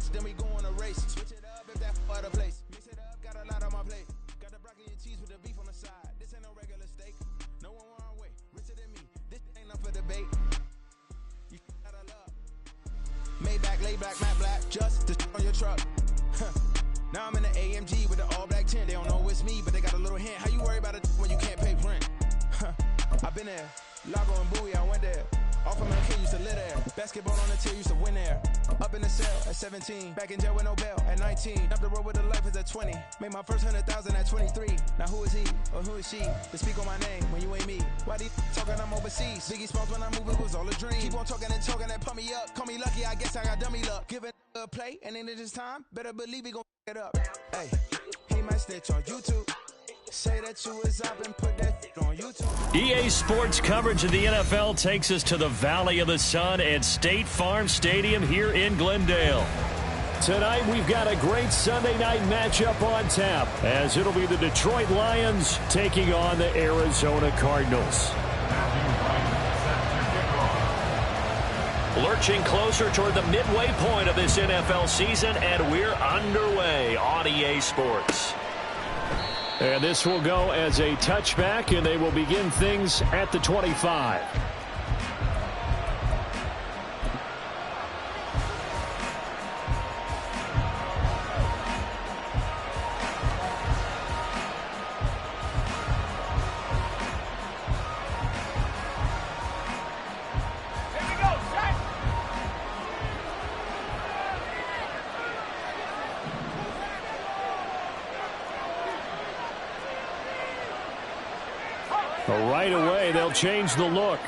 race, then we go on a race. Switch it up if that other place. Mix it up, got a lot on my plate. Got the broccoli and cheese with the beef on the side. This ain't no regular steak. No one wrong way, richer than me. This ain't up for debate. You out of love. Maybach, lay back, matte black, just to on your truck. Now I'm in the AMG with the all black tint. They don't know it's me, but they got a little hint. How you worry about it when you can't pay rent? I've been there. Lago and Bowie, I went there. Off of my kid used to live there. Basketball on the tier, used to win there. Up in the cell at 17. Back in jail with no bail at 19. Up the road with the life is at 20. Made my first 100,000 at 23. Now who is he or who is she to speak on my name when you ain't me? Why they talking I'm overseas? Biggie Smalls when I move it was all a dream. Keep on talking and pump me up. Call me lucky, I guess I got dummy luck. Give it a play and then it's time. Better believe he gon' it up. Hey, he might snitch on YouTube. Say that you was up and put that on YouTube. EA Sports coverage of the NFL takes us to the Valley of the Sun at State Farm Stadium here in Glendale. Tonight we've got a great Sunday night matchup on tap, as it'll be the Detroit Lions taking on the Arizona Cardinals. Lurching closer toward the midway point of this NFL season, and we're underway on EA Sports. And this will go as a touchback, and they will begin things at the 25. Right away, they'll change the look.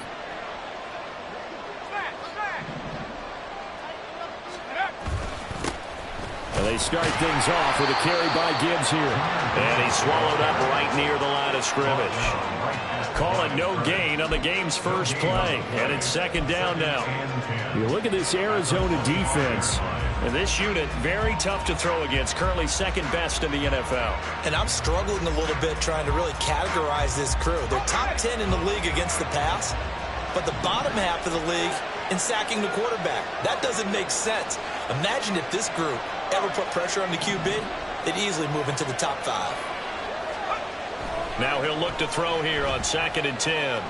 And they start things off with a carry by Gibbs here. And he's swallowed up right near the line of scrimmage. Calling no gain on the game's first play. And it's second down now. You look at this Arizona defense. And this unit, very tough to throw against, currently second best in the NFL. And I'm struggling a little bit trying to really categorize this crew. They're top 10 in the league against the pass, but the bottom half of the league in sacking the quarterback. That doesn't make sense. Imagine if this group ever put pressure on the QB, they'd easily move into the top 5. Now he'll look to throw here on 2nd and 10.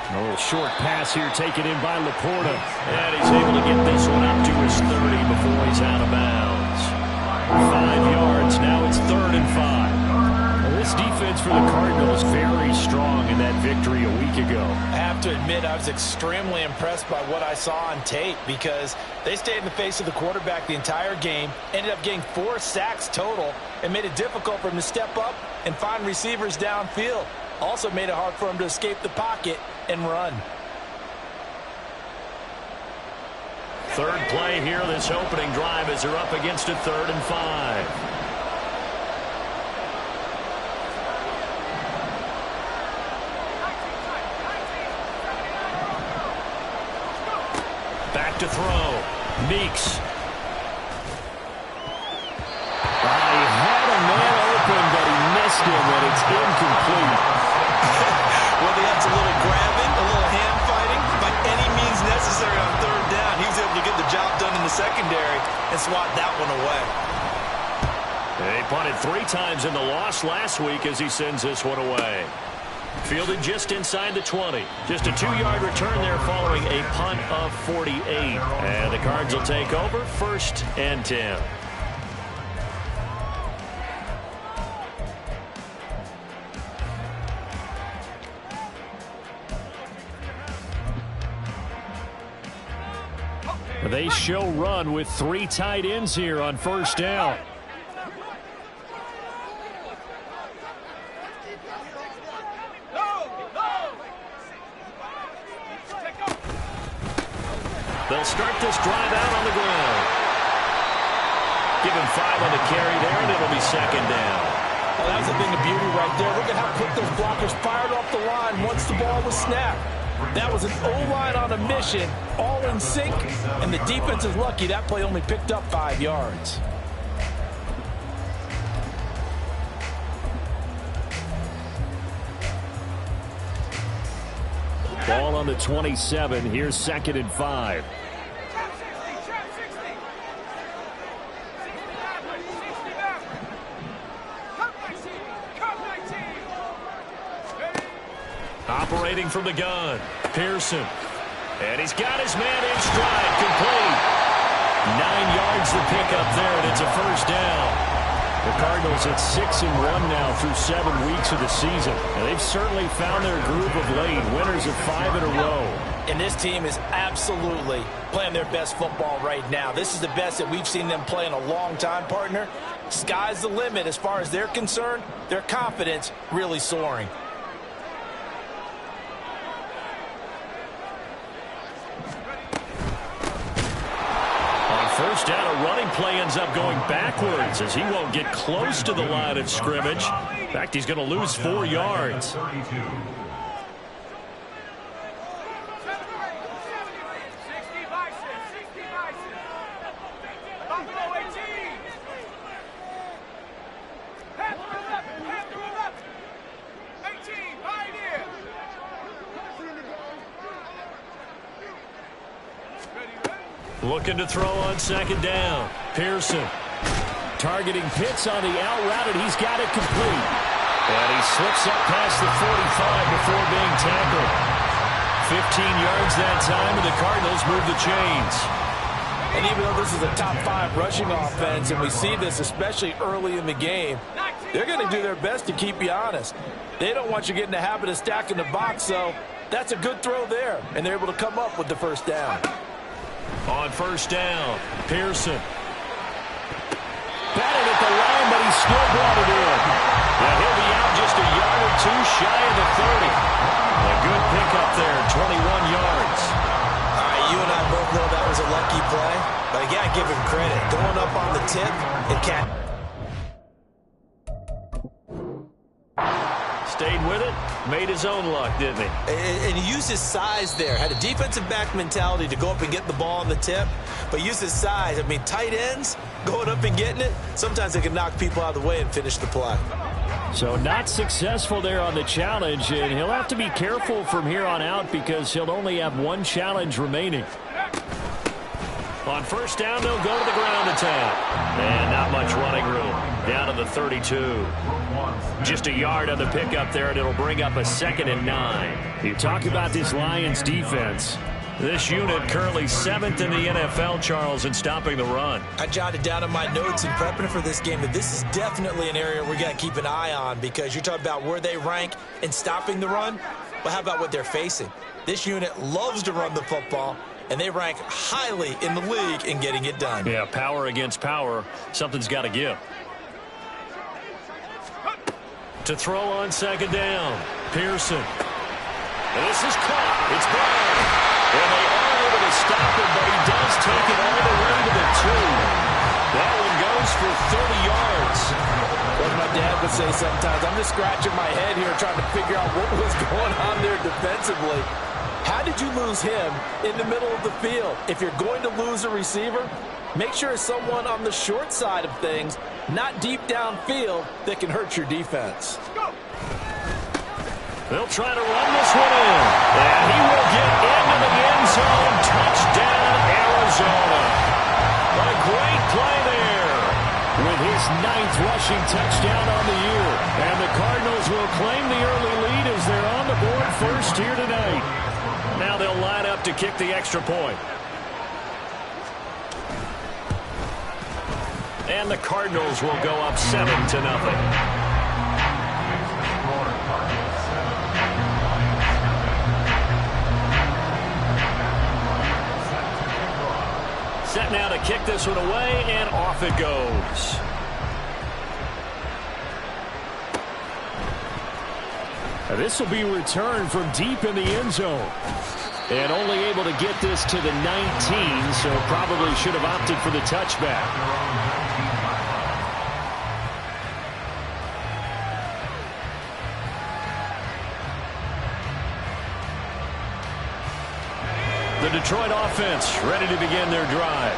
A little short pass here taken in by Laporta. And he's able to get this one up to his 30 before he's out of bounds. 5 yards. Now it's 3rd and 5. Well, this defense for the Cardinals very strong in that victory a week ago. I have to admit I was extremely impressed by what I saw on tape because they stayed in the face of the quarterback the entire game, ended up getting 4 sacks total, and made it difficult for him to step up and find receivers downfield. Also made it hard for him to escape the pocket and run. Third play here, this opening drive as they're up against a 3rd and 5. Back to throw. Meeks. He had a man open, but he missed him, and it's incomplete. Well, that's a little grabbing, a little hand fighting, by any means necessary on 3rd down. He was able to get the job done in the secondary and swat that one away. They punted 3 times in the loss last week as he sends this one away. Fielded just inside the 20. Just a 2-yard return there following a punt of 48. And the Cards will take over 1st and 10. They show run with 3 tight ends here on 1st down. They'll start this drive out on the ground. Give him 5 on the carry there, and it'll be 2nd down. Well, that's the thing of beauty right there. Look at how quick those blockers fired off the line once the ball was snapped. That was an O-line on a mission, all in sync, and the defense is lucky that play only picked up 5 yards. Ball on the 27. Here's 2nd and 5. Operating from the gun, Pearson. And he's got his man in stride, complete. 9 yards the pickup there, and it's a first down. The Cardinals at 6-1 now through 7 weeks of the season. And they've certainly found their groove of late, winners of 5 in a row. And this team is absolutely playing their best football right now. This is the best that we've seen them play in a long time, partner. Sky's the limit as far as they're concerned. Their confidence really soaring. First down, a running play ends up going backwards as he won't get close to the line of scrimmage. In fact, he's going to lose 4 yards. Looking to throw on second down. Pearson targeting Pitts on the out route, and he's got it complete. And he slips up past the 45 before being tackled. 15 yards that time, and the Cardinals move the chains. And even though this is a top-5 rushing offense, and we see this especially early in the game, they're going to do their best to keep you honest. They don't want you getting the habit of stacking the box, so that's a good throw there, and they're able to come up with the first down. On first down, Pearson. Batted at the line, but he still brought it in. And he'll be out just a yard or two shy of the 30. A good pickup there, 21 yards. All right, you and I both know that was a lucky play, but I got to give him credit. Going up on the tip and catch. Stayed with it, made his own luck, didn't he? And he used his size there. Had a defensive back mentality to go up and get the ball on the tip, but used his size. I mean, tight ends going up and getting it, sometimes they can knock people out of the way and finish the play. So not successful there on the challenge, and he'll have to be careful from here on out because he'll only have one challenge remaining. On first down, they'll go to the ground attack. And not much running room. Down to the 32. Just a yard on the pickup there, and it'll bring up a 2nd and 9. You talk about this Lions defense. This unit currently 7th in the NFL, Charles, in stopping the run. I jotted down in my notes in prepping for this game that this is definitely an area we got to keep an eye on because you're talking about where they rank in stopping the run. But how about what they're facing? This unit loves to run the football, and they rank highly in the league in getting it done. Yeah, power against power. Something's got to give. To throw on second down, Pearson. This is caught. It's Brown. And they are able to stop him, but he does take it all the way to the 2. That one goes for 30 yards. What my dad would say sometimes, I'm just scratching my head here trying to figure out what was going on there defensively. How did you lose him in the middle of the field? If you're going to lose a receiver, make sure it's someone on the short side of things, not deep downfield, that can hurt your defense. They'll try to run this one in. And he will get into the end zone. Touchdown, Arizona. What a great play there. With his 9th rushing touchdown on the year. And the Cardinals will claim the early lead as they're on the board first here tonight. Now they'll line up to kick the extra point. And the Cardinals will go up 7-0. Set now to kick this one away, and off it goes. Now this will be returned from deep in the end zone. And only able to get this to the 19, so probably should have opted for the touchback. The Detroit offense ready to begin their drive.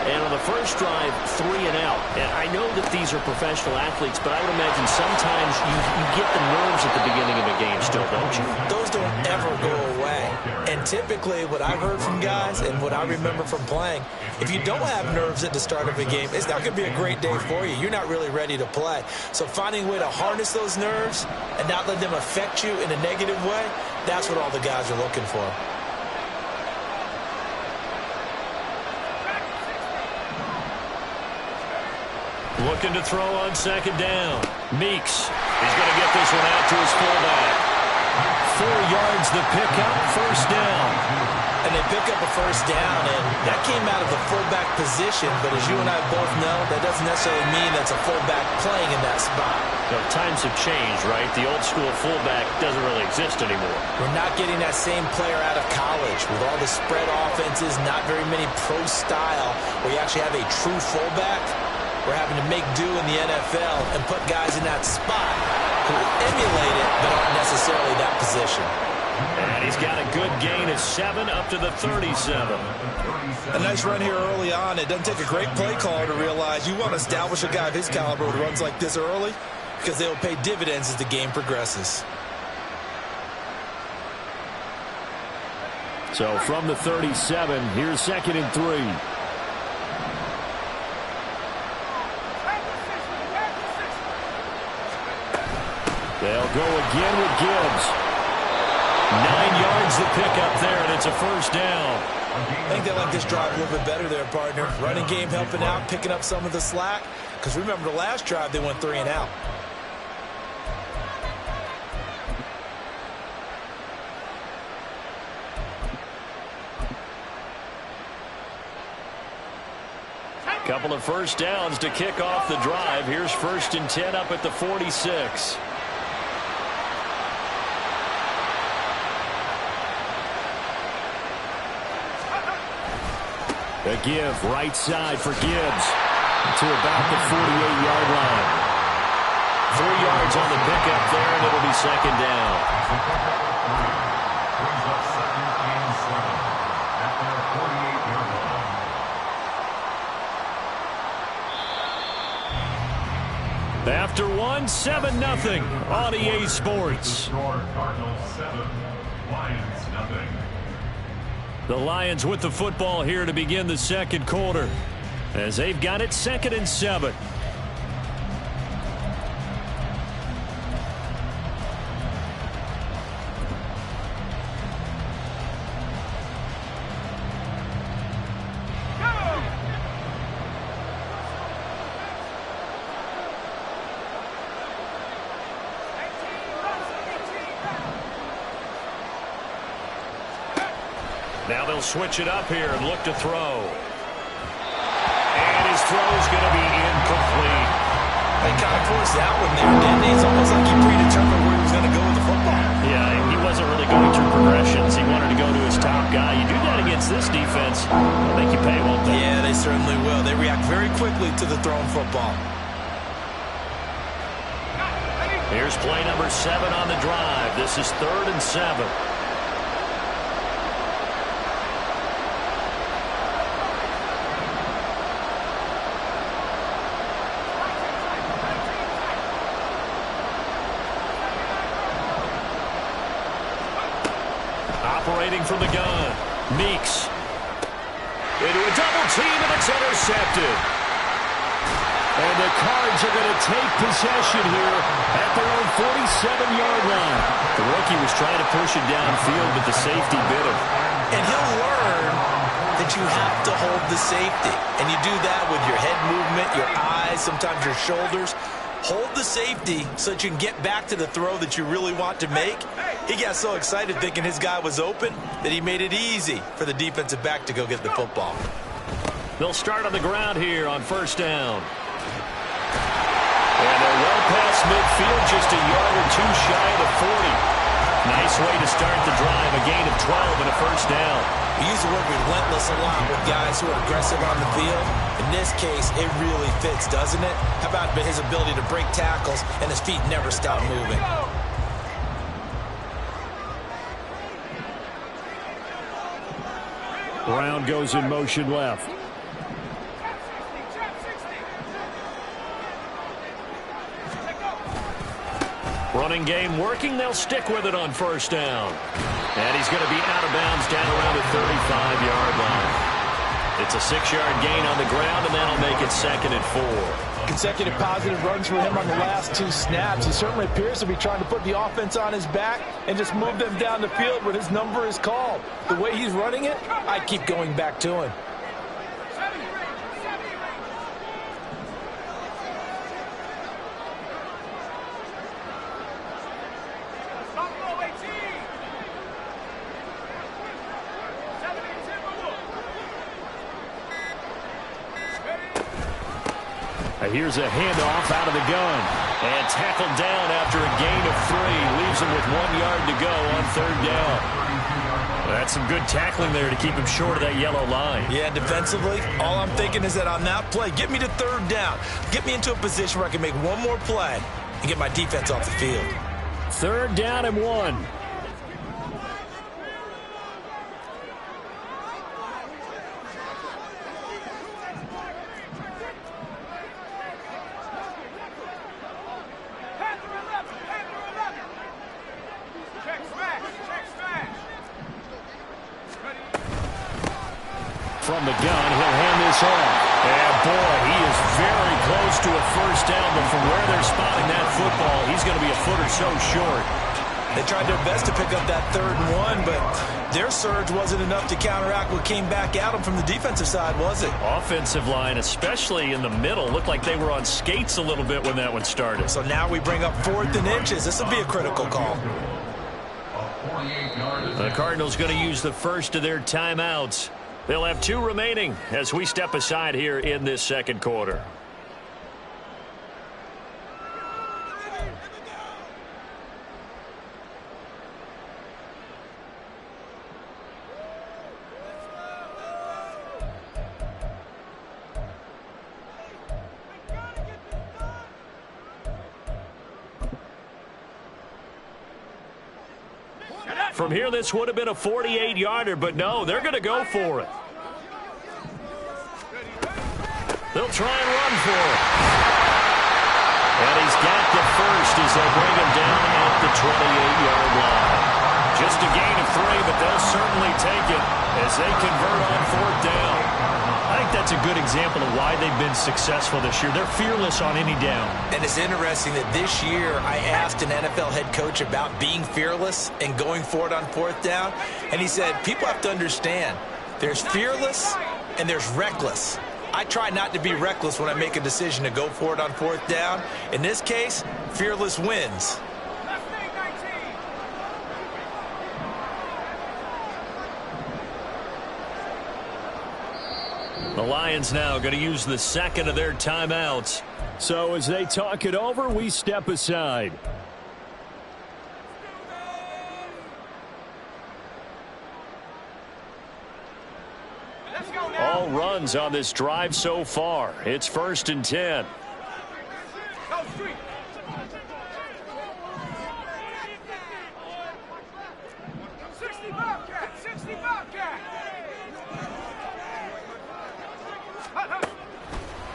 And on the first drive, 3 and out. And I know that these are professional athletes, but I would imagine sometimes you get the nerves at the beginning of a game still, don't you? Those don't ever go away. And typically what I've heard from guys and what I remember from playing, if you don't have nerves at the start of a game, it's not going to be a great day for you. You're not really ready to play. So finding a way to harness those nerves and not let them affect you in a negative way, that's what all the guys are looking for. Looking to throw on second down. Meeks. He's going to get this one out to his fullback. 4 yards the pickup, first down. And they pick up a first down, and that came out of the fullback position. But as you and I both know, that doesn't necessarily mean that's a fullback playing in that spot. So times have changed, right? The old school fullback doesn't really exist anymore. We're not getting that same player out of college with all the spread offenses, not very many pro style, where you actually have a true fullback. We're having to make do in the NFL and put guys in that spot who emulate it but aren't necessarily that position. And he's got a good gain of 7 up to the 37. A nice run here early on. It doesn't take a great play caller to realize you want to establish a guy of his caliber who runs like this early because they will pay dividends as the game progresses. So from the 37, here's 2nd and 3. They'll go again with Gibbs. 9 yards to pick up there, and it's a first down. I think they like this drive a little bit better there, partner. Running game helping out, picking up some of the slack. Because remember the last drive, they went 3 and out. Couple of first downs to kick off the drive. Here's 1st and 10 up at the 46. A give right side for Gibbs to about the 48-yard line. 3 yards on the pickup there, and it'll be 2nd down. After 1, 7-0 on EA Sports. The Lions with the football here to begin the second quarter as they've got it 2nd and 7. Now they'll switch it up here and look to throw. And his throw is going to be incomplete. They kind of forced that one there, didn't he? It's almost like he predetermined where he was going to go with the football. Yeah, he wasn't really going through progressions. He wanted to go to his top guy. You do that against this defense, I think you pay, won't they? Yeah, they certainly will. They react very quickly to the thrown football. Here's play number 7 on the drive. This is 3rd and 7. Operating from the gun, Meeks. Into a double team, and it's intercepted. And the Cards are going to take possession here at their own 47-yard line. The rookie was trying to push it downfield, but the safety bit him. And he'll learn that you have to hold the safety. And you do that with your head movement, your eyes, sometimes your shoulders. Hold the safety so that you can get back to the throw that you really want to make. He got so excited thinking his guy was open that he made it easy for the defensive back to go get the football. They'll start on the ground here on 1st down. And they're well past midfield, just a yard or 2 shy of the 40. Nice way to start the drive, a gain of 12 and a first down. We use the word relentless a lot with guys who are aggressive on the field. In this case, it really fits, doesn't it? How about his ability to break tackles and his feet never stop moving? Brown goes in motion left. Running game working. They'll stick with it on first down. And he's going to be out of bounds down around the 35-yard line. It's a 6-yard gain on the ground, and that'll make it 2nd and 4. Consecutive positive runs for him on the last 2 snaps. He certainly appears to be trying to put the offense on his back and just move them down the field when his number is called. The way he's running it, I keep going back to him. Here's a handoff out of the gun. And tackled down after a gain of 3. Leaves him with 1 yard to go on 3rd down. Well, that's some good tackling there to keep him short of that yellow line. Yeah, defensively, all I'm thinking is that on that play, get me to 3rd down. Get me into a position where I can make one more play and get my defense off the field. 3rd down and 1. From the gun, he'll hand this off. And boy, he is very close to a first down, but from where they're spotting that football, he's going to be a foot or so short. They tried their best to pick up that 3rd and 1, but their surge wasn't enough to counteract what came back at them from the defensive side, was it? Offensive line, especially in the middle, looked like they were on skates a little bit when that one started. So now we bring up 4th and inches. This will be a critical call. The Cardinals going to use the first of their timeouts. They'll have 2 remaining as we step aside here in this 2nd quarter. From here, this would have been a 48-yarder, but no, they're going to go for it. They'll try and run for it. And he's got the first as they bring him down at the 28-yard line. Just a gain of 3, but they'll certainly take it as they convert on 4th down. I think that's a good example of why they've been successful this year. They're fearless on any down. And it's interesting that this year I asked an NFL head coach about being fearless and going for it on 4th down. And he said, people have to understand, there's fearless and there's reckless. I try not to be reckless when I make a decision to go for it on 4th down. In this case, fearless wins. The Lions now going to use the 2nd of their timeouts. So as they talk it over, we step aside. All runs on this drive so far. It's 1st and 10.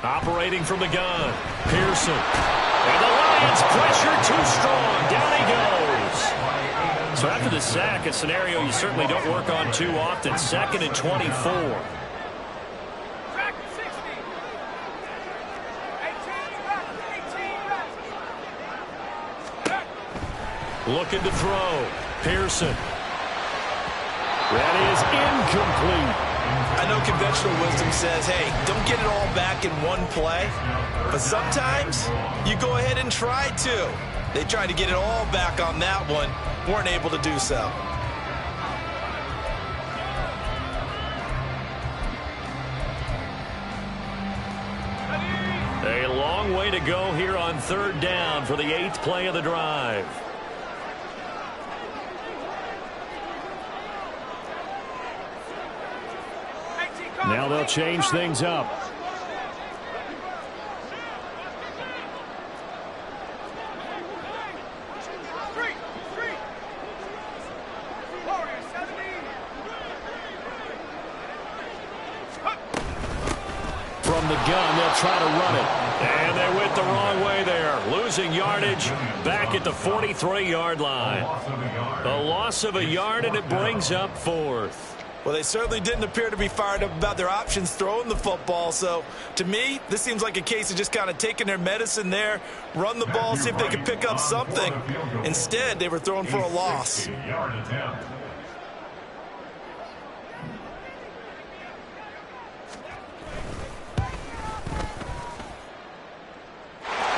Operating from the gun, Pearson. And the Lions pressure too strong. Down he goes. So after the sack, a scenario you certainly don't work on too often. 2nd and 24. Looking to throw. Pearson. That is incomplete. I know conventional wisdom says, hey, don't get it all back in one play. But sometimes you go ahead and try to. They tried to get it all back on that one. Weren't able to do so. A long way to go here on 3rd down for the 8th play of the drive. Now they'll change things up. From the gun, they'll try to run it. And they went the wrong way there, losing yardage back at the 43-yard line. A loss of a yard, and it brings up 4th. Well, they certainly didn't appear to be fired up about their options throwing the football. So, to me, this seems like a case of just kind of taking their medicine there, run the ball, see if they can pick up something. Instead, they were throwing for a loss.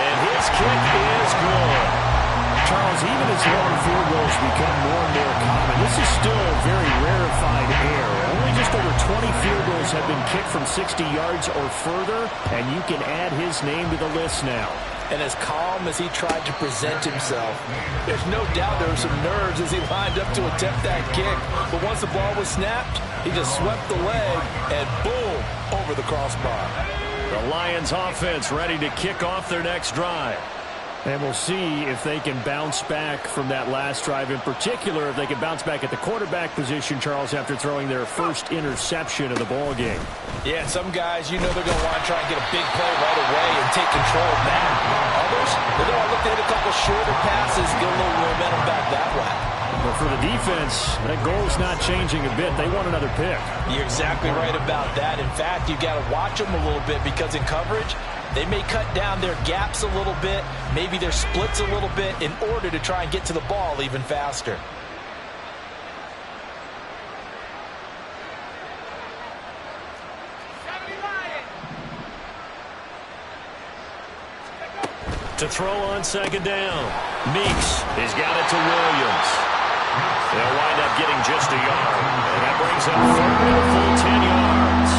And his kick is good. Charles, even as long field goals become more and more common, this is still a very rarefied air. Only just over 20 field goals have been kicked from 60 yards or further, and you can add his name to the list now. And as calm as he tried to present himself, there's no doubt there were some nerves as he lined up to attempt that kick. But once the ball was snapped, he just swept the leg and boom, over the crossbar. The Lions offense ready to kick off their next drive. And we'll see if they can bounce back from that last drive. In particular, if they can bounce back at the quarterback position, Charles, after throwing their first interception of the ball game. Yeah, some guys, you know they're going to want to try and get a big play right away and take control of that. Others, they're going to look to hit a couple shorter passes, get a little momentum back that way. But for the defense, that goal's not changing a bit. They want another pick. You're exactly right about that. In fact, you've got to watch them a little bit because in coverage, they may cut down their gaps a little bit, maybe their splits a little bit in order to try and get to the ball even faster. To throw on second down, Meeks has got it to Williams. They'll wind up getting just a yard, and that brings up 3rd and a full 10 yards.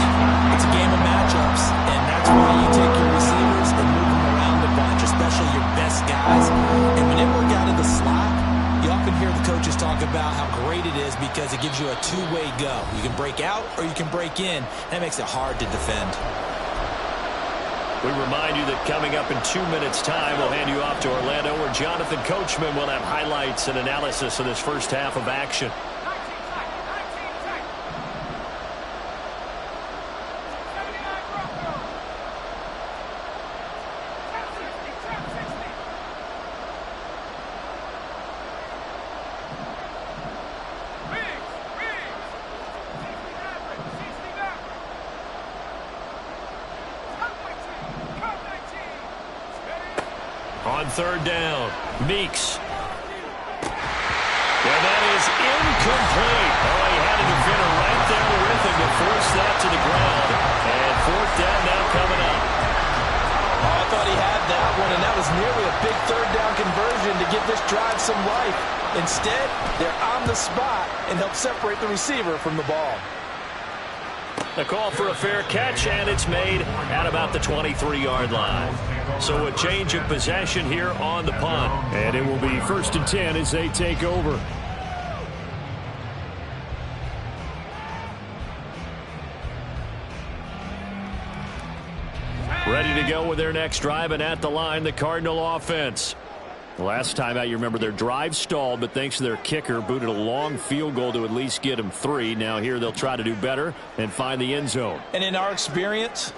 It's a game of matchups, and that's why you take your receivers and move them around a bunch, especially your best guys. And when they work out of the slot, you often hear the coaches talk about how great it is because it gives you a two-way go. You can break out or you can break in. That makes it hard to defend. We remind you that coming up in 2 minutes' time, we'll hand you off to Orlando, where Jonathan Coachman will have highlights and analysis of this first half of action. On 3rd down, Meeks. And that is incomplete. Oh, he had a defender right there with him to force that to the ground. And 4th down now coming up. Oh, I thought he had that one, and that was nearly a big 3rd down conversion to give this drive some life. Instead, they're on the spot and help separate the receiver from the ball. A call for a fair catch, and it's made at about the 23-yard line. So a change of possession here on the punt. And it will be 1st and 10 as they take over. Ready to go with their next drive, and at the line, the Cardinal offense. The last time out, you remember their drive stalled, but thanks to their kicker, booted a long field goal to at least get them 3. Now here they'll try to do better and find the end zone. And in our experience,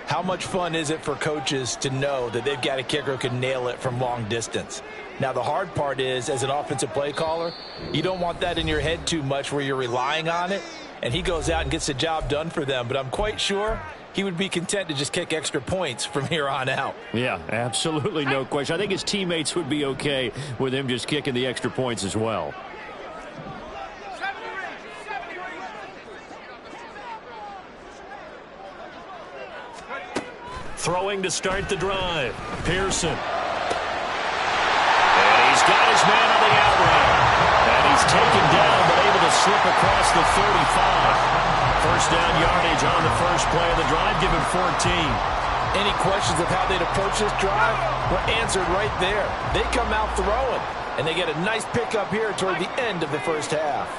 how much fun is it for coaches to know that they've got a kicker who can nail it from long distance? Now, the hard part is, as an offensive play caller, you don't want that in your head too much where you're relying on it, and he goes out and gets the job done for them. But I'm quite sure he would be content to just kick extra points from here on out. Yeah, absolutely, no question. I think his teammates would be okay with him just kicking the extra points as well. Throwing to start the drive, Pearson. And he's got his man on the out route. And he's taken down, but able to slip across the 35. First down yardage on the first play of the drive, give him 14. Any questions of how they'd approach this drive were answered right there. They come out throwing, and they get a nice pickup here toward the end of the first half.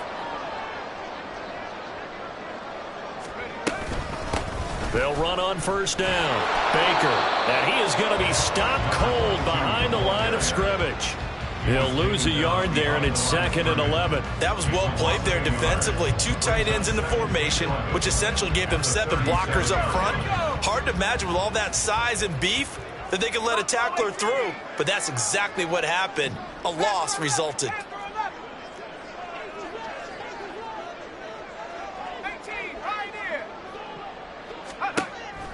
They'll run on first down. Baker, and he is going to be stopped cold behind the line of scrimmage. He'll lose a yard there, and it's 2nd and 11. That was well played there defensively. 2 tight ends in the formation, which essentially gave them 7 blockers up front. Hard to imagine with all that size and beef that they can let a tackler through, but that's exactly what happened. A loss resulted.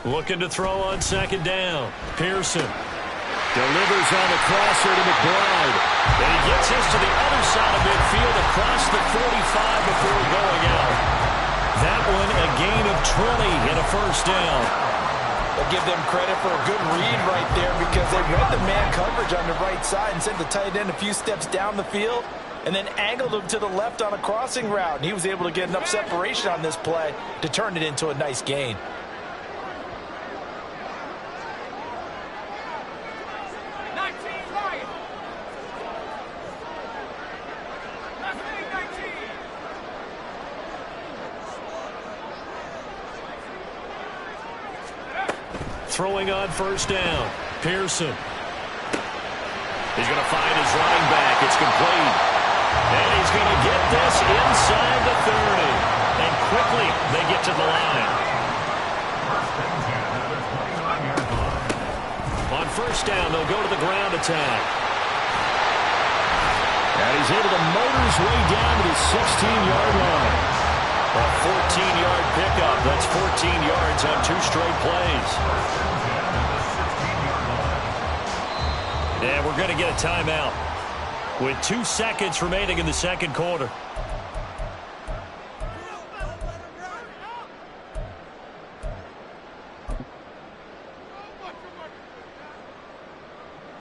Looking to throw on second down. Pearson delivers on the crosser to McBride. And he gets his to the other side of midfield across the 45 before going out. That one a gain of 20 and a first down. I'll give them credit for a good read right there because they read the man coverage on the right side and sent the tight end a few steps down the field and then angled him to the left on a crossing route. And he was able to get enough separation on this play to turn it into a nice gain. Throwing on first down. Pearson. He's going to find his running back. It's complete. And he's going to get this inside the 30. And quickly they get to the line. On first down, they'll go to the ground attack. And he's able to motor his way down to the 16-yard line. A 14-yard pickup. That's 14 yards on 2 straight plays. And we're going to get a timeout with 2 seconds remaining in the second quarter.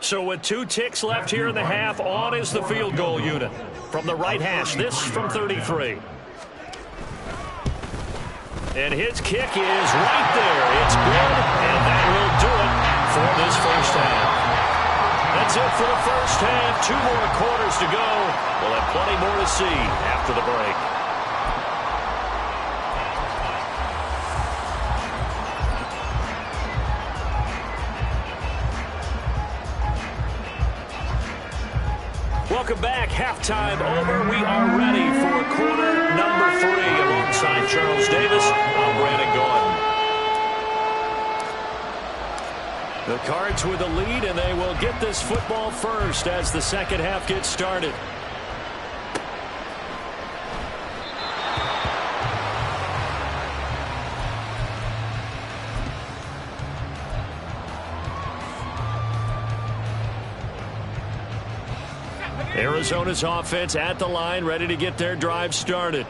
So with 2 ticks left here in the half, on is the field goal unit. From the right hash, this from 33. And his kick is right there. It's good, and that will do it for this first half. That's it for the first half. 2 more quarters to go. We'll have plenty more to see after the break. Welcome back. Halftime over. We are ready for quarter number 3. Alongside Charles Davis, I'm Brandon Gaudin. The Cards with the lead, and they will get this football first as the second half gets started. Arizona's offense at the line, ready to get their drive started.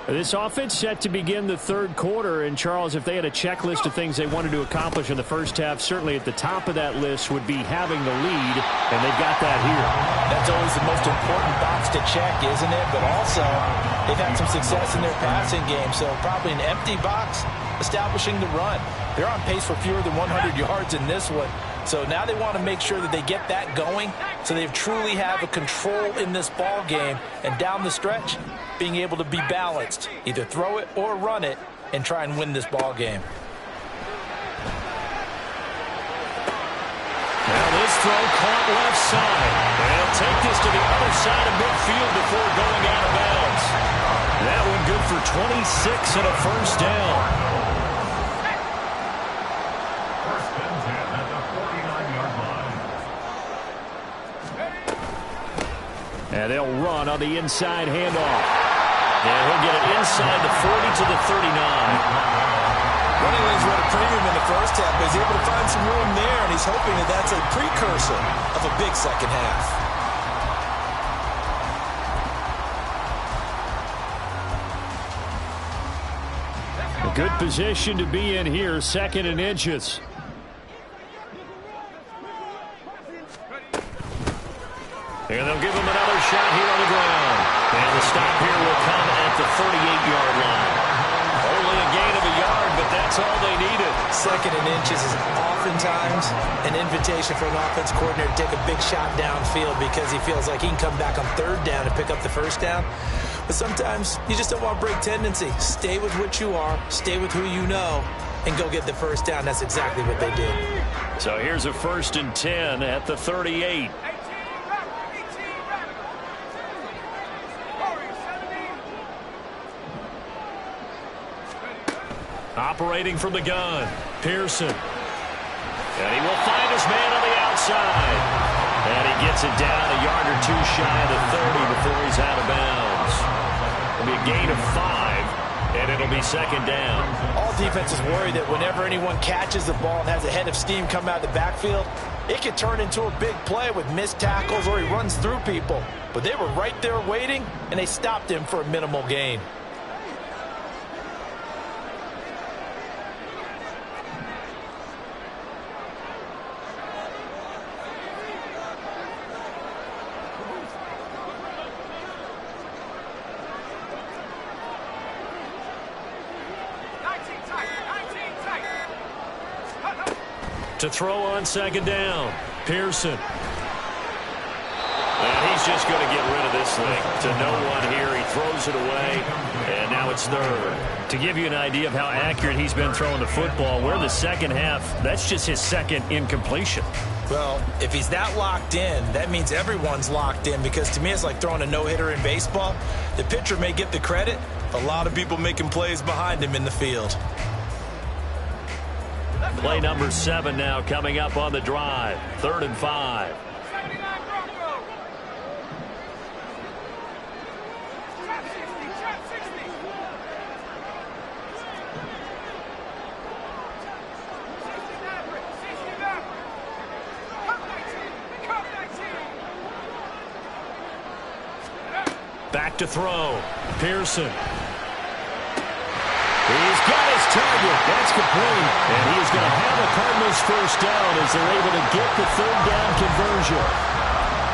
This offense set to begin the third quarter, and Charles, if they had a checklist of things they wanted to accomplish in the first half, certainly at the top of that list would be having the lead, and they've got that here. That's always the most important box to check, isn't it? But also, they've had some success in their passing game, so probably an empty box establishing the run. They're on pace for fewer than 100 yards in this one. So now they want to make sure that they get that going so they truly have a control in this ball game. And down the stretch, being able to be balanced, either throw it or run it, and try and win this ball game. Now this throw caught left side. They'll take this to the other side of midfield before going out of bounds. That one good for 26 and a first down. And they'll run on the inside handoff. And he'll get it inside the 40 to the 39. Running lanes were at a premium in the first half, but he's able to find some room there, and he's hoping that that's a precursor of a big second half. A good position to be in here, 2nd and inches. And they'll give him another shot here on the ground. And the stop here will come at the 38-yard line. Only a gain of a yard, but that's all they needed. 2nd and inches is oftentimes an invitation for an offense coordinator to take a big shot downfield because he feels like he can come back on 3rd down and pick up the first down. But sometimes you just don't want break tendency. Stay with what you are, stay with who you know, and go get the first down. That's exactly what they did. So here's a 1st and 10 at the 38. Operating from the gun. Pearson. And he will find his man on the outside. And he gets it down a yard or two shy of the 30 before he's out of bounds. It'll be a gain of 5, and it'll be second down. All defenses worry that whenever anyone catches the ball and has a head of steam come out of the backfield, it could turn into a big play with missed tackles or he runs through people. But they were right there waiting, and they stopped him for a minimal gain. To throw on second down, Pearson. And he's just going to get rid of this thing to no one here. He throws it away, and now it's third. To give you an idea of how accurate he's been throwing the football, we're in the second half. That's just his second incompletion. Well, if he's that locked in, that means everyone's locked in, because to me it's like throwing a no-hitter in baseball. The pitcher may get the credit, a lot of people making plays behind him in the field. Play number 7 now coming up on the drive. 3rd and 5. Back to throw. Pearson. He's got his target. That's complete. And he's going to have the Cardinals first down as they're able to get the 3rd down conversion.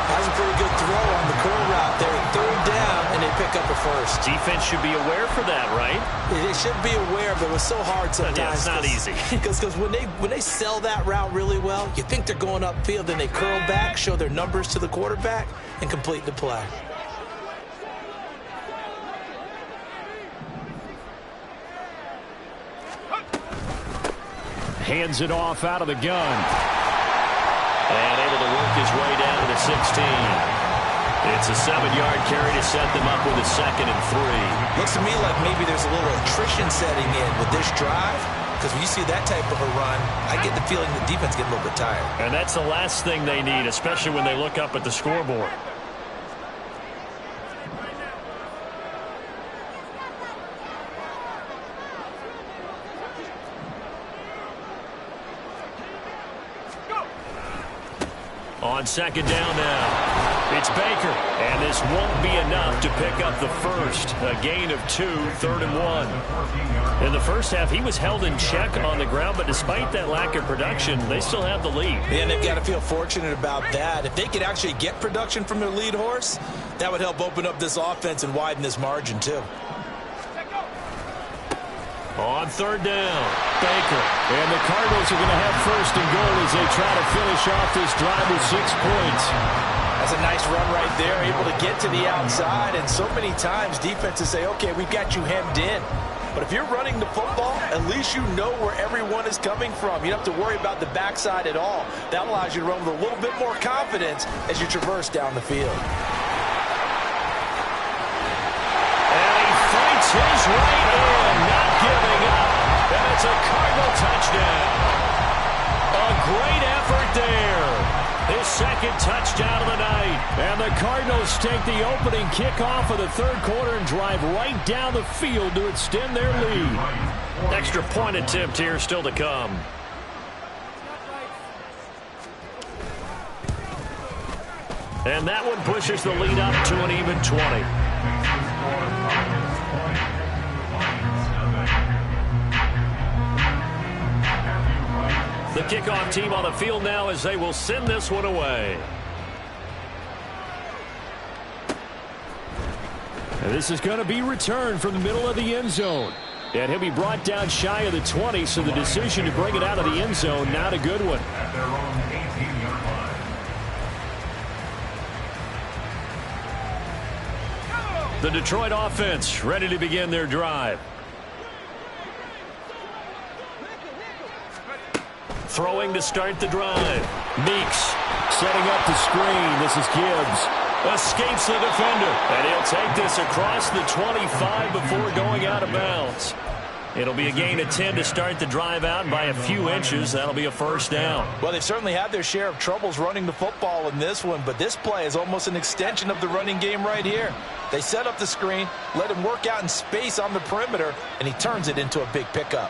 That's a pretty good throw on the curl route there. 3rd down, and they pick up a first. Defense should be aware for that, right? They should be aware, but it was so hard sometimes. Yeah, it's not easy. Because when they sell that route really well, you think they're going upfield, then they curl back, show their numbers to the quarterback, and complete the play. Hands it off out of the gun. And able to work his way down to the 16. It's a 7-yard carry to set them up with a 2nd and 3. Looks to me like maybe there's a little attrition setting in with this drive, because when you see that type of a run, I get the feeling the defense getting a little bit tired. And that's the last thing they need, especially when they look up at the scoreboard. On second down now, it's Baker, and this won't be enough to pick up the first. A gain of 2, 3rd and 1. In the first half, he was held in check on the ground, but despite that lack of production, they still have the lead. And they've got to feel fortunate about that. If they could actually get production from their lead horse, that would help open up this offense and widen this margin too. On 3rd down, Baker. And the Cardinals are going to have 1st and goal as they try to finish off this drive with 6 points. That's a nice run right there, able to get to the outside. And so many times defenses say, okay, we've got you hemmed in. But if you're running the football, at least you know where everyone is coming from. You don't have to worry about the backside at all. That allows you to run with a little bit more confidence as you traverse down the field. And he fights his way in, not giving up. And it's a Cardinal touchdown. A great effort there. His 2nd touchdown of the night. And the Cardinals take the opening kickoff of the 3rd quarter and drive right down the field to extend their lead. Extra point attempt here still to come. And that one pushes the lead up to an even 20. The kickoff team on the field now as they will send this one away. And this is going to be returned from the middle of the end zone. And he'll be brought down shy of the 20, so the decision to bring it out of the end zone, not a good one. The Detroit offense ready to begin their drive. Throwing to start the drive. Meeks setting up the screen. This is Gibbs. Escapes the defender. And he'll take this across the 25 before going out of bounds. It'll be a gain of 10 to start the drive out by a few inches. That'll be a first down. Well, they've certainly had their share of troubles running the football in this one, but this play is almost an extension of the running game right here. They set up the screen, let him work out in space on the perimeter, and he turns it into a big pickup.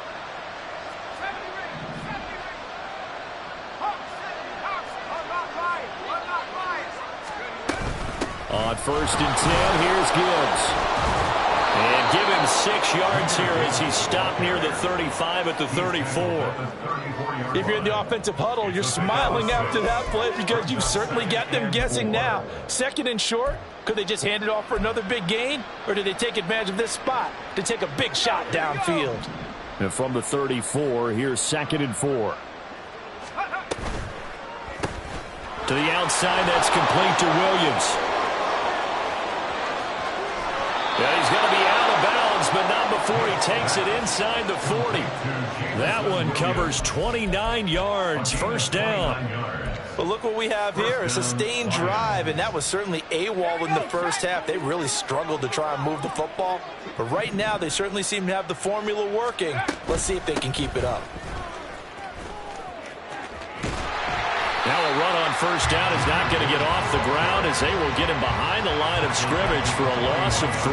On 1st and 10, here's Gibbs. And give him 6 yards here as he's stopped near the 35 at the 34. If you're in the offensive huddle, you're smiling after that play because you've certainly got them guessing now. 2nd and short, could they just hand it off for another big gain? Or do they take advantage of this spot to take a big shot downfield? And from the 34, here's 2nd and 4. To the outside, that's complete to Williams. Yeah, he's going to be out of bounds, but not before he takes it inside the 40. That one covers 29 yards. First down. But look what we have here, a sustained drive, and that was certainly AWOL in the first half. They really struggled to try and move the football. But right now, they certainly seem to have the formula working. Let's see if they can keep it up. Now a run on first down is not going to get off the ground as they will get him behind the line of scrimmage for a loss of 3.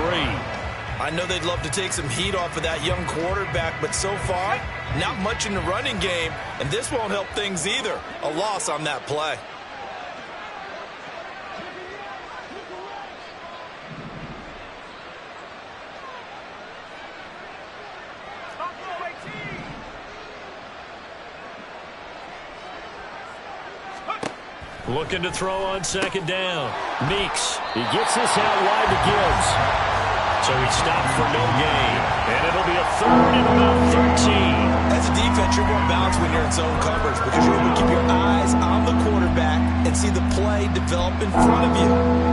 I know they'd love to take some heat off of that young quarterback, but so far, not much in the running game, and this won't help things either. A loss on that play. Looking to throw on 2nd down. Meeks. He gets this out wide to Gibbs. So he stopped for no gain. And it'll be a 3rd and about 13. As a defense, you're more balanced when you're in zone coverage because you're able to keep your eyes on the quarterback and see the play develop in front of you.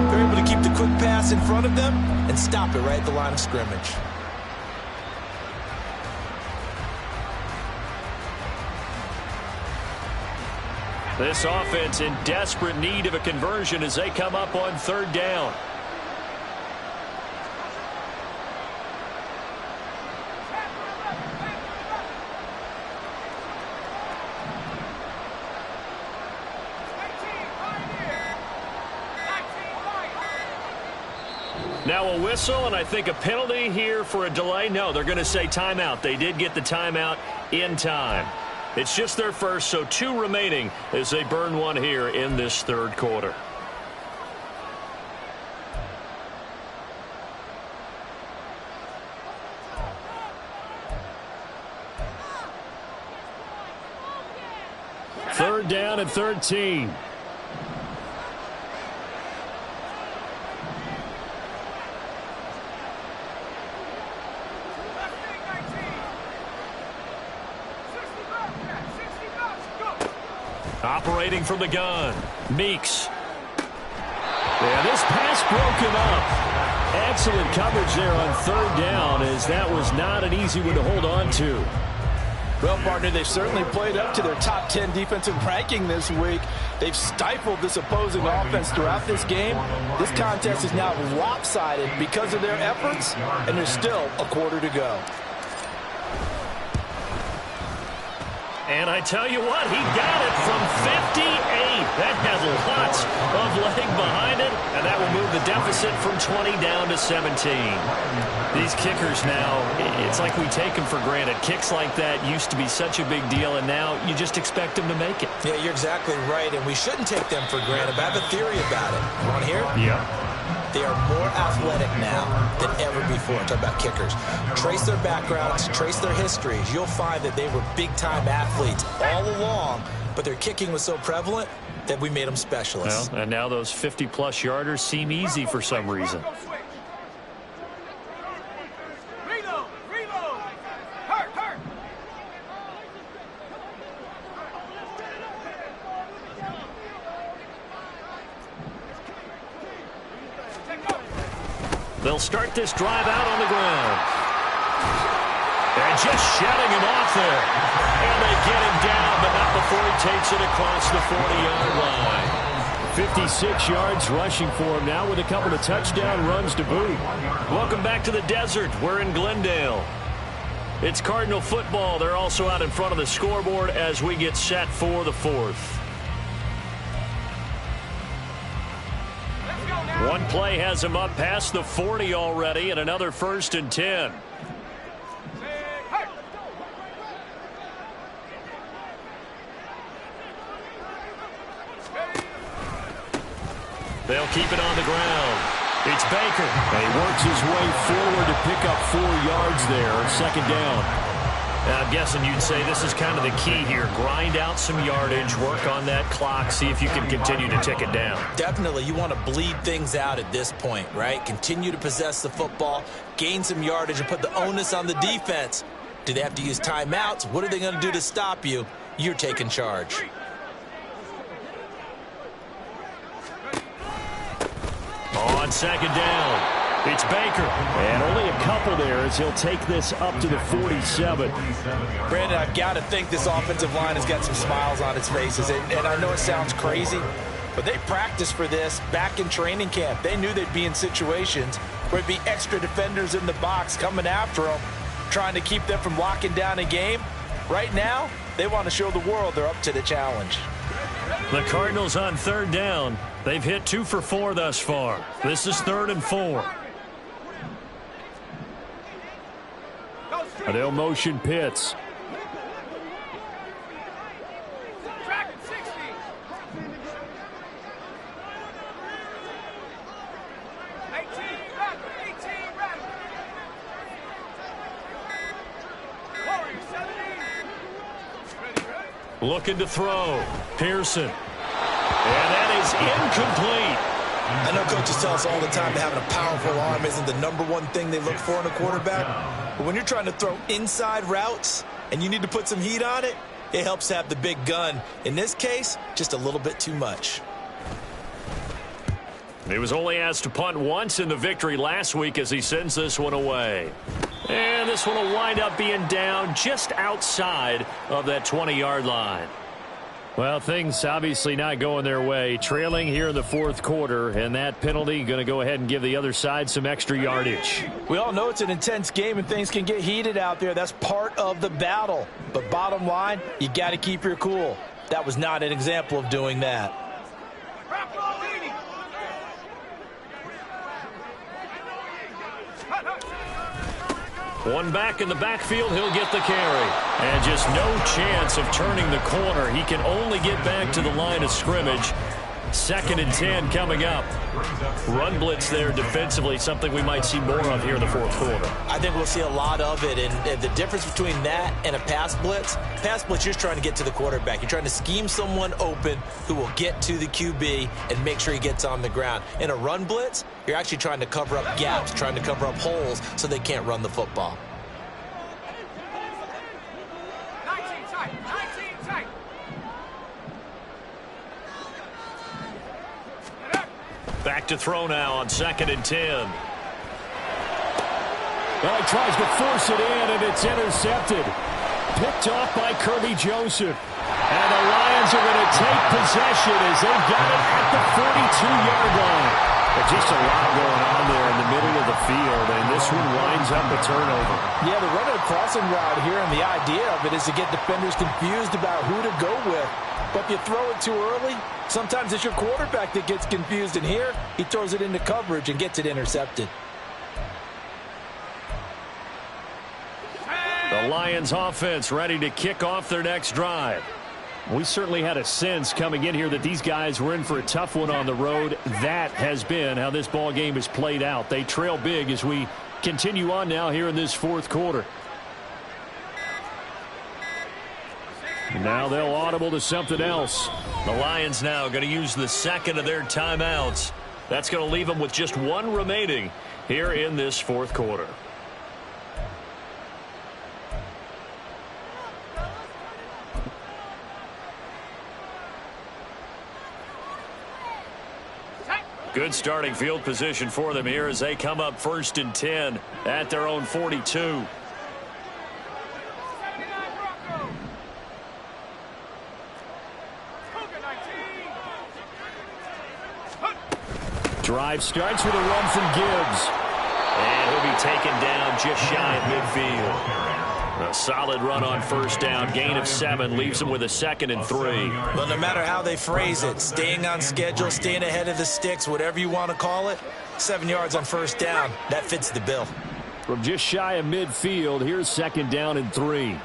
They're able to keep the quick pass in front of them and stop it right at the line of scrimmage. This offense in desperate need of a conversion as they come up on 3rd down. Now a whistle and I think a penalty here for a delay. No, they're going to say timeout. They did get the timeout in time. It's just their first, so 2 remaining as they burn one here in this 3rd quarter. Third down and 13. Operating from the gun, Meeks. Yeah, this pass broken up. Excellent coverage there on 3rd down as that was not an easy one to hold on to. Well, partner, they've certainly played up to their top 10 defensive ranking this week. They've stifled this opposing offense throughout this game. This contest is now lopsided because of their efforts, and there's still a quarter to go. And I tell you what, he got it from 58. That has lots of leg behind it, and that will move the deficit from 20 down to 17. These kickers now, it's like we take them for granted. Kicks like that used to be such a big deal, and now you just expect them to make it. Yeah, you're exactly right, and we shouldn't take them for granted, but I have a theory about it. You want to hear? Yeah. They are more athletic now than ever before. Talk about kickers. Trace their backgrounds, trace their histories. You'll find that they were big-time athletes all along, but their kicking was so prevalent that we made them specialists. Well, and now those 50-plus yarders seem easy for some reason. They'll start this drive out on the ground. And just shutting him off there. And they get him down, but not before he takes it across the 40-yard line. 56 yards rushing for him now with a couple of touchdown runs to boot. Welcome back to the desert. We're in Glendale. It's Cardinal football. They're also out in front of the scoreboard as we get set for the fourth. One play has him up past the 40 already, and another 1st and 10. They'll keep it on the ground. It's Baker. And he works his way forward to pick up 4 yards there. 2nd down. Now, I'm guessing you'd say this is kind of the key here. Grind out some yardage, work on that clock, see if you can continue to tick it down. Definitely, you want to bleed things out at this point, right? Continue to possess the football, gain some yardage, and put the onus on the defense. Do they have to use timeouts? What are they going to do to stop you? You're taking charge. On 2nd down, it's Baker. And only a couple there as he'll take this up to the 47. Brandon, I've got to think this offensive line has got some smiles on its faces. And I know it sounds crazy, but they practiced for this back in training camp. They knew they'd be in situations where there'd be extra defenders in the box coming after them, trying to keep them from locking down a game. Right now, they want to show the world they're up to the challenge. The Cardinals on 3rd down. They've hit 2 for 4 thus far. This is 3rd and 4. They'll motion Pitts. Looking to throw. Pearson. And that is incomplete. I know coaches tell us all the time that having a powerful arm isn't the #1 thing they look for in a quarterback. But when you're trying to throw inside routes and you need to put some heat on it, it helps to have the big gun. In this case, just a little bit too much. He was only asked to punt once in the victory last week as he sends this one away. And this one will wind up being down just outside of that 20-yard line. Well, things obviously not going their way. Trailing here in the 4th quarter, and that penalty going to go ahead and give the other side some extra yardage. We all know it's an intense game and things can get heated out there. That's part of the battle. But bottom line, you got to keep your cool. That was not an example of doing that. One back in the backfield, he'll get the carry. And just no chance of turning the corner. He can only get back to the line of scrimmage. 2nd and 10 coming up. Run blitz there defensively, something we might see more of here in the 4th quarter. I think we'll see a lot of it, and the difference between that and a pass blitz, you're just trying to get to the quarterback. You're trying to scheme someone open who will get to the QB and make sure he gets on the ground. In a run blitz, you're actually trying to cover up gaps, trying to cover up holes so they can't run the football. Back to throw now on 2nd and 10. Well, he tries to force it in, and it's intercepted. Picked off by Kirby Joseph. And the Lions are going to take possession as they've got it at the 42-yard line. But just a lot going on there in the middle of the field, and this one winds up a turnover. Yeah, they're running a crossing route here, and the idea of it is to get defenders confused about who to go with. But if you throw it too early, sometimes it's your quarterback that gets confused, and here he throws it into coverage and gets it intercepted. The Lions offense ready to kick off their next drive. We certainly had a sense coming in here that these guys were in for a tough one on the road. That has been how this ball game has played out. They trail big as we continue on now here in this 4th quarter. Now they'll audible to something else. The Lions now going to use the 2nd of their timeouts. That's going to leave them with just 1 remaining here in this 4th quarter. Good starting field position for them here as they come up 1st and 10 at their own 42. Drive starts with a run from Gibbs. And he'll be taken down just shy of midfield. A solid run on first down. Gain of 7 leaves them with a 2nd and 3. Well, no matter how they phrase it, staying on schedule, staying ahead of the sticks, whatever you want to call it, 7 yards on first down, that fits the bill. From just shy of midfield, here's 2nd down and 3.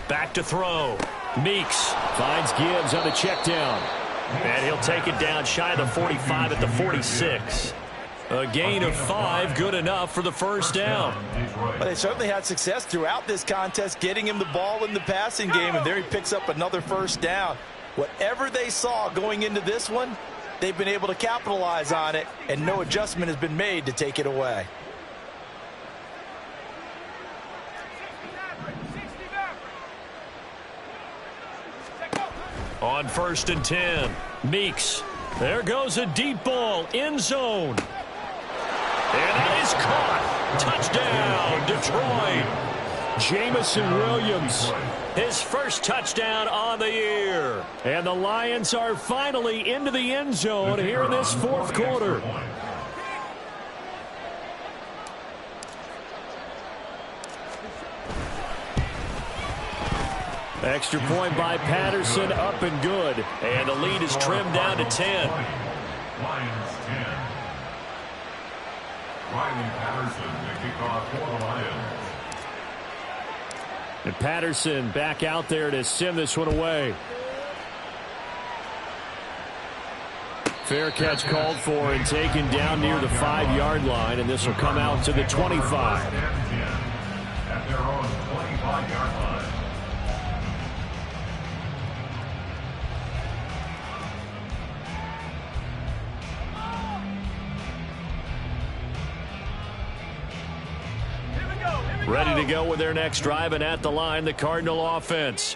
Back to throw. Meeks Finds Gibbs on the check down. And he'll take it down shy of the 45 at the 46. A gain of 5, good enough for the first down. Well, they certainly had success throughout this contest, getting him the ball in the passing game, and there he picks up another first down. Whatever they saw going into this one, they've been able to capitalize on it, and no adjustment has been made to take it away. On 1st and 10, Meeks. There goes a deep ball, end zone. And that is caught. Touchdown, Detroit. Jamison Williams. His first touchdown on the year. And the Lions are finally into the end zone here in this 4th quarter. Extra point by Patterson, up and good. And the lead is trimmed down to 10. Lions 10. Riley Patterson to kick off for the Lions. And Patterson back out there to send this one away. Fair catch called for and taken down near the 5-yard line, and this will come out to the 25. At their own 25-yard line. Ready to go with their next drive, and at the line, the Cardinal offense.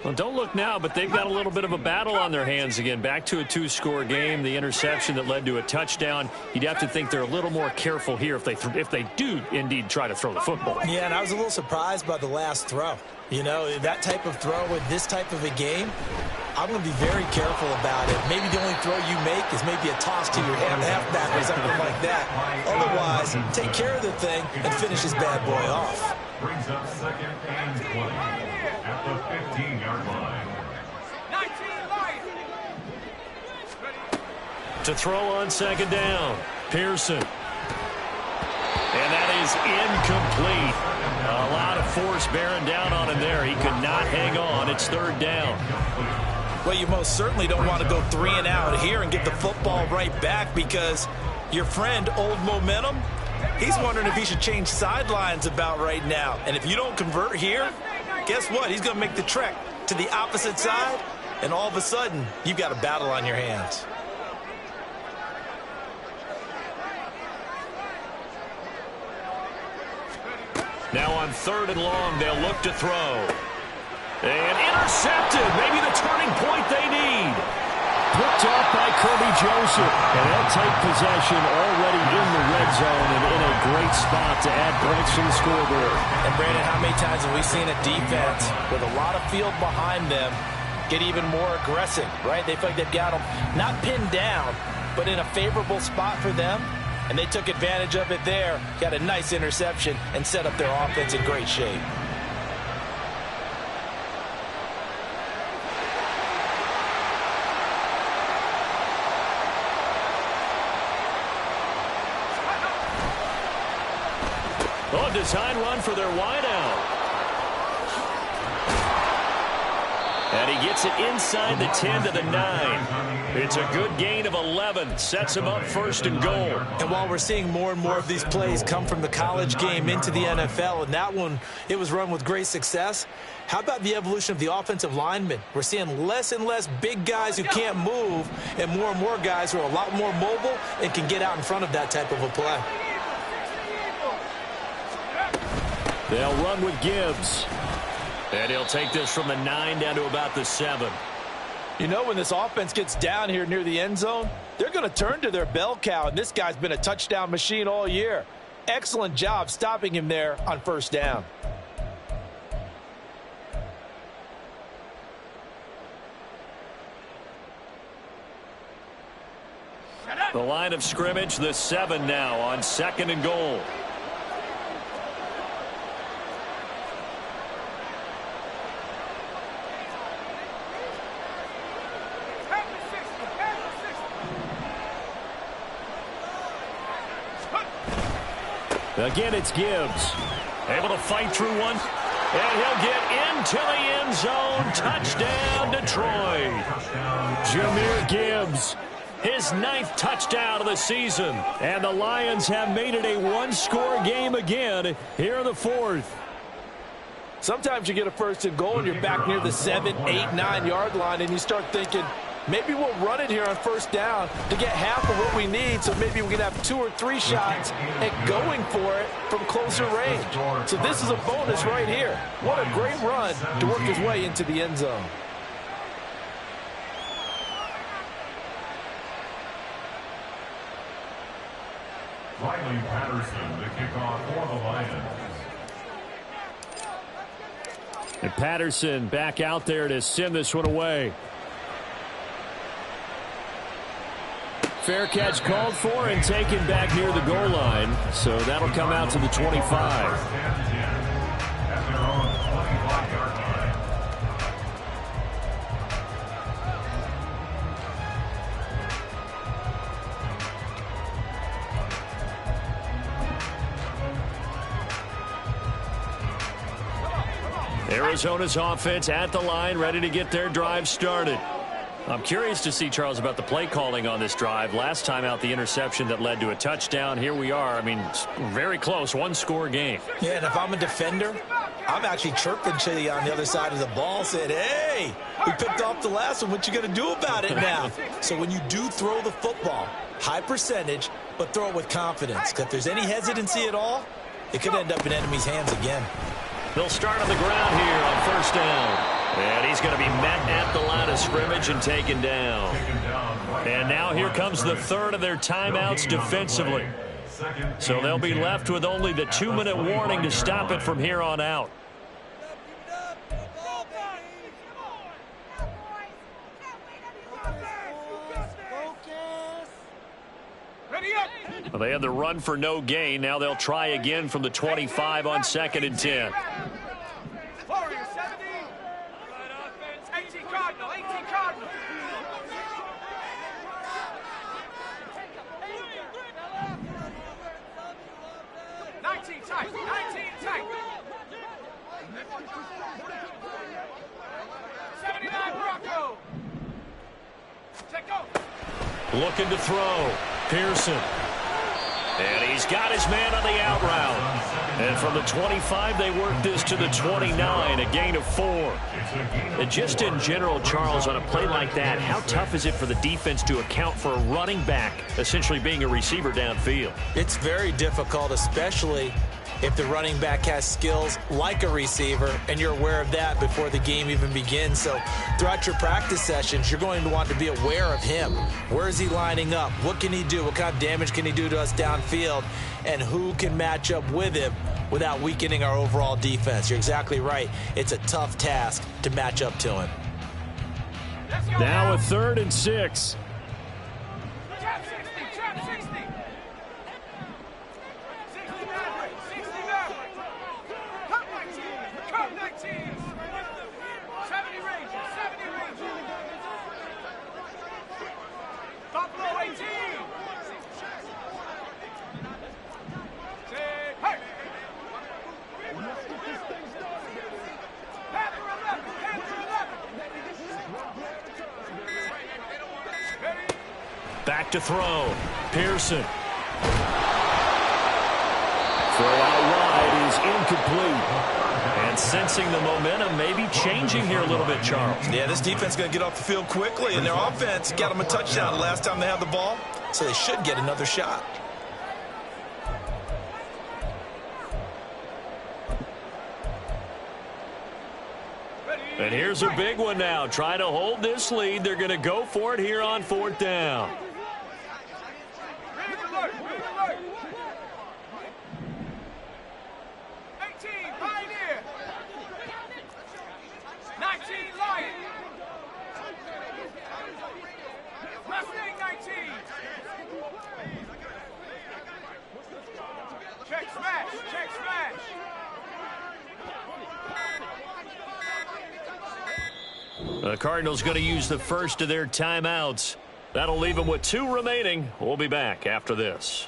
Well, don't look now, but they've got a little bit of a battle on their hands again. Back to a 2-score game. The interception that led to a touchdown. You'd have to think they're a little more careful here if they do indeed try to throw the football. Yeah, and I was a little surprised by the last throw. You know, that type of throw with this type of a game, I'm going to be very careful about it. Maybe the only throw you make is maybe a toss to your halfback or something like that. Otherwise, take care of the thing and finish this bad boy off. Brings up 2nd and 20 at the 15-yard line. To throw on 2nd down, Pearson. And that is incomplete. A lot of force bearing down on him there. He could not hang on. It's 3rd down. Well, you most certainly don't want to go 3 and out here and get the football right back, because your friend, Old Momentum, he's wondering if he should change sidelines about right now. And if you don't convert here, guess what? He's going to make the trek to the opposite side, and all of a sudden, you've got a battle on your hands. Now on 3rd and long, they'll look to throw. And intercepted. Maybe the turning point they need. Picked off by Kirby Joseph. And they'll take possession already in the red zone and in a great spot to add points to the scoreboard. And, Brandon, how many times have we seen a defense with a lot of field behind them get even more aggressive, right? They feel like they've got them not pinned down, but in a favorable spot for them. And they took advantage of it there, got a nice interception, and set up their offense in great shape. Oh, design run for their wideout. And he gets it inside the 10 to the 9. It's a good gain of 11. Sets him up 1st and goal. And while we're seeing more and more of these plays come from the college game into the NFL, and that one, it was run with great success, how about the evolution of the offensive linemen? We're seeing less and less big guys who can't move, and more guys who are a lot more mobile and can get out in front of that type of a play. They'll run with Gibbs. And he'll take this from the 9 down to about the 7. You know, when this offense gets down here near the end zone, they're going to turn to their bell cow, and this guy's been a touchdown machine all year. Excellent job stopping him there on 1st down. The line of scrimmage, the 7 now on 2nd and goal. Again, it's Gibbs. Able to fight through one. And he'll get into the end zone. Touchdown, Detroit. Jahmyr Gibbs, his 9th touchdown of the season. And the Lions have made it a one-score game again here in the 4th. Sometimes you get a 1st and goal and you're back near the 7, 8, 9-yard line, and you start thinking, maybe we'll run it here on 1st down to get half of what we need, so maybe we can have 2 or 3 shots at going for it from closer range. So this is a bonus right here. What a great run to work his way into the end zone. Riley Patterson, the kickoff for the Lions. And Patterson back out there to send this one away. Fair catch called for and taken back near the goal line. So that'll come out to the 25. At their own 25-yard line. Arizona's offense at the line, ready to get their drive started. I'm curious to see, Charles, about the play calling on this drive. Last time out, the interception that led to a touchdown. Here we are. I mean, very close, one-score game. Yeah, and if I'm a defender, I'm actually chirping to you on the other side of the ball, saying, hey, we picked off the last one. What you going to do about it now? So when you do throw the football, high percentage, but throw it with confidence. Because if there's any hesitancy at all, it could end up in enemy's hands again. They'll start on the ground here on 1st down. And he's going to be met at the line of scrimmage and taken down. And now here comes the 3rd of their timeouts defensively. So they'll be left with only the 2-minute warning to stop it from here on out. Well, they had the run for no gain. Now they'll try again from the 25 on 2nd and 10. Looking to throw. Pearson. And he's got his man on the out route. And from the 25, they work this to the 29, a gain of 4. And just in general, Charles, on a play like that, how tough is it for the defense to account for a running back essentially being a receiver downfield? It's very difficult, especially if the running back has skills like a receiver, and you're aware of that before the game even begins. So throughout your practice sessions, you're going to want to be aware of him. Where is he lining up? What can he do? What kind of damage can he do to us downfield? And who can match up with him without weakening our overall defense? You're exactly right. It's a tough task to match up to him. Now a 3rd and 6. Back to throw. Pearson. Throw out wide is incomplete. And sensing the momentum maybe changing here a little bit, Charles. Yeah, this defense is going to get off the field quickly, and their offense got them a touchdown the last time they had the ball, so they should get another shot. And here's a big one now. Trying to hold this lead. They're going to go for it here on 4th down. The Cardinals going to use the first of their timeouts. That'll leave them with 2 remaining. We'll be back after this.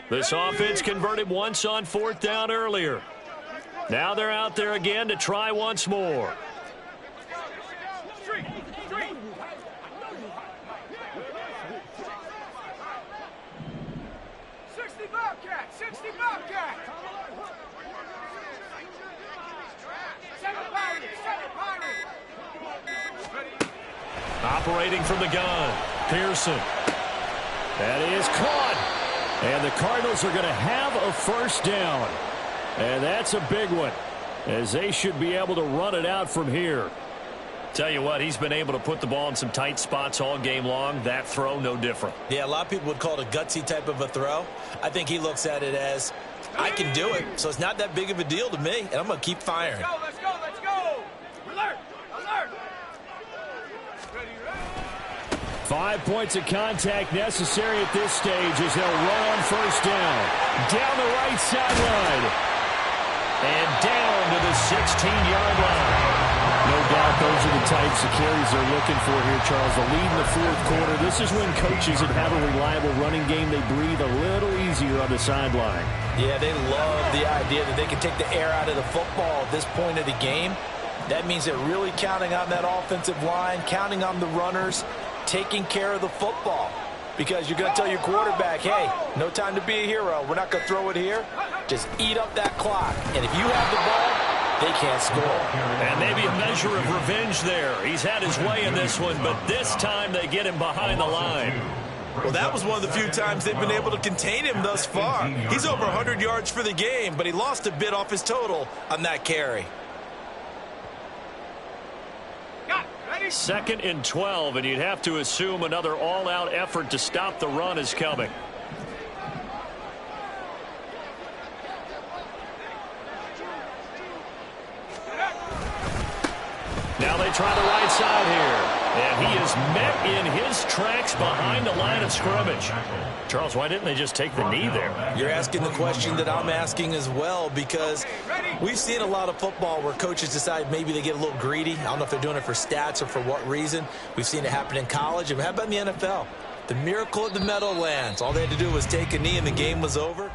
This offense converted once on 4th down earlier. Now they're out there again to try once more. Operating from the gun, Pearson. That is caught. And the Cardinals are going to have a first down. And that's a big one, as they should be able to run it out from here. Tell you what, he's been able to put the ball in some tight spots all game long. That throw, no different. Yeah, a lot of people would call it a gutsy type of a throw. I think he looks at it as, I can do it, so it's not that big of a deal to me, and I'm going to keep firing. Let's go, let's go! Alert, alert! 5 points of contact necessary at this stage as they'll run on first down. Down the right sideline. And down to the 16-yard line. No doubt those are the types of carries they're looking for here, Charles. The lead in the 4th quarter. This is when coaches that have a reliable running game, they breathe a little easier on the sideline. Yeah, they love the idea that they can take the air out of the football at this point of the game. That means they're really counting on that offensive line, counting on the runners, taking care of the football, because you're going to tell your quarterback, hey, no time to be a hero. We're not going to throw it here. Just eat up that clock. And if you have the ball, they can't score. And maybe a measure of revenge there. He's had his way in this one, but this time they get him behind the line. Well, that was one of the few times they've been able to contain him thus far. He's over 100 yards for the game, but he lost a bit off his total on that carry. 2nd and 12, and you'd have to assume another all-out effort to stop the run is coming. Now they try the right side here. And he is met in his tracks behind the line of scrimmage. Charles, why didn't they just take the knee there? You're asking the question that I'm asking as well, because we've seen a lot of football where coaches decide maybe they get a little greedy. I don't know if they're doing it for stats or for what reason. We've seen it happen in college. And how about in the NFL? The miracle of the Meadowlands. All they had to do was take a knee and the game was over.